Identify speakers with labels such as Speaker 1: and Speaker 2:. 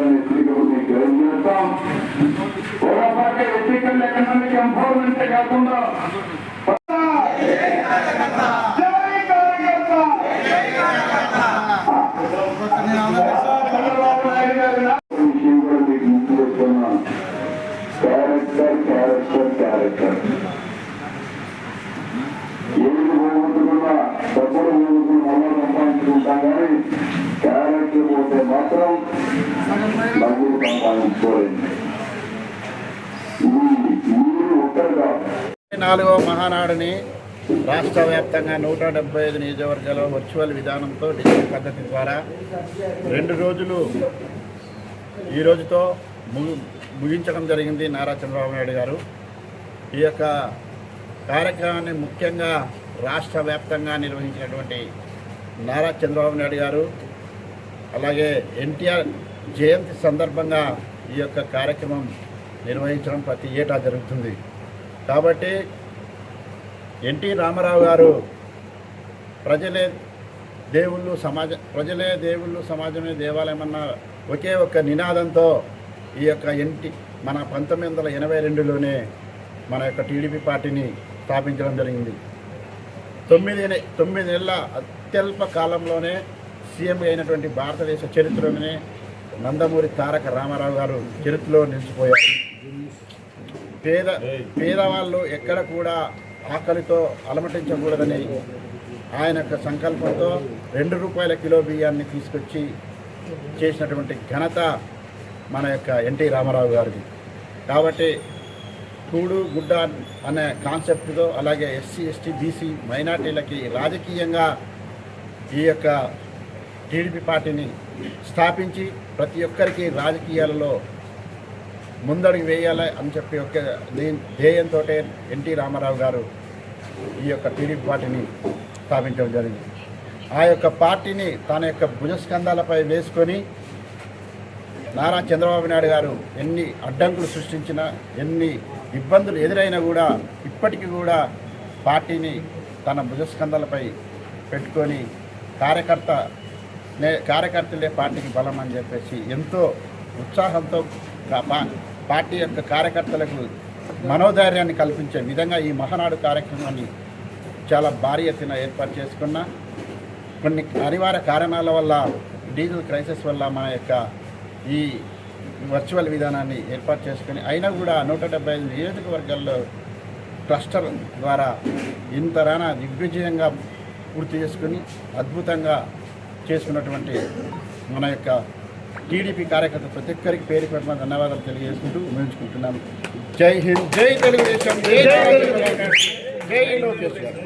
Speaker 1: ఎన్నికలు చేస్తాం. ఒక పక్క ఎన్నికలు ఎకనామిక్ ఎంపవర్మెంట్ కాకుండా క్యారెక్టర్ ఏది పోగొట్టుకున్నా డబ్బులు మళ్ళా సంపాదించుకుంటాం కానీ క్యారెక్టర్ పోతే మాత్రం డబ్బులు సంపాదించుకోలేదు. ఒక్కరుగా
Speaker 2: 4వ మహానాడుని రాష్ట్ర వ్యాప్తంగా 175 నియోజకవర్గాల్లో వర్చువల్ విధానంతో డిజిటల్ పద్ధతి ద్వారా 2 రోజులు ఈ రోజుతో ముగించడం జరిగింది. నారా చంద్రబాబు నాయుడు గారు ఈ యొక్క కార్యక్రమాన్ని ముఖ్యంగా రాష్ట్ర వ్యాప్తంగా నిర్వహించినటువంటి నారా చంద్రబాబు నాయుడు గారు అలాగే ఎన్టీఆర్ జయంతి సందర్భంగా ఈ యొక్క కార్యక్రమం నిర్వహించడం ప్రతి ఏటా జరుగుతుంది. కాబట్టి ఎన్టీ రామారావు గారు ప్రజలే దేవుళ్ళు సమాజమే దేవాలయం అన్న ఒకే ఒక్క నినాదంతో ఈ యొక్క మన 1982లోనే మన యొక్క టీడీపీ పార్టీని స్థాపించడం జరిగింది. 9 నెలల అత్యల్ప కాలంలోనే సీఎం అయినటువంటి భారతదేశ చరిత్రలోనే నందమూరి తారక రామారావు గారు చరిత్రలో నిలిచిపోయారు. పేదవాళ్ళు ఎక్కడ కూడా ఆకలితో అలమటించకూడదని ఆయన యొక్క సంకల్పంతో 2 రూపాయల కిలో బియ్యాన్ని తీసుకొచ్చి చేసినటువంటి ఘనత మన యొక్క ఎన్టీ రామారావు గారిది. కాబట్టి కూడు గుడ్డ అనే కాన్సెప్ట్తో అలాగే ఎస్సీ ఎస్టీ బీసీ మైనార్టీలకి రాజకీయంగా ఈ యొక్క టీడీపీ పార్టీని స్థాపించి ప్రతి ఒక్కరికి రాజకీయాలలో ముందడుగు వేయాలి అని చెప్పి ఒక ధ్యేయంతో ఎన్టీ రామారావు గారు ఈ యొక్క టీడీపీ పార్టీని స్థాపించడం జరిగింది. ఆ యొక్క పార్టీని తన యొక్క భుజస్కంధాలపై వేసుకొని నారా చంద్రబాబు నాయుడు గారు ఎన్ని అడ్డంకులు సృష్టించినా ఎన్ని ఇబ్బందులు ఎదురైనా కూడా ఇప్పటికీ కూడా పార్టీని తన భుజస్కంధాలపై పెట్టుకొని కార్యకర్తలే పార్టీకి బలం అని చెప్పేసి ఎంతో ఉత్సాహంతో పార్టీ యొక్క కార్యకర్తలకు మనోధైర్యాన్ని కల్పించే విధంగా ఈ మహానాడు కార్యక్రమాన్ని చాలా భారీ ఎత్తున ఏర్పాటు చేసుకున్న కొన్ని అనివార్య కారణాల వల్ల డీజిల్ క్రైసిస్ వల్ల మన యొక్క ఈ వర్చువల్ విధానాన్ని ఏర్పాటు చేసుకుని అయినా కూడా 175 నియోజకవర్గాల్లో క్లస్టర్ ద్వారా ఇంతరానా దిగ్విజయంగా పూర్తి చేసుకుని అద్భుతంగా చేసుకున్నటువంటి మన యొక్క టీడీపీ కార్యకర్త ప్రతి ఒక్కరికి పేరు పెట్టిన ధన్యవాదాలు తెలియజేసుకుంటూ ముగించుకుంటున్నాను. జై హింద్, జై తెలుగుదేశం, జై లోకేష్ గారు.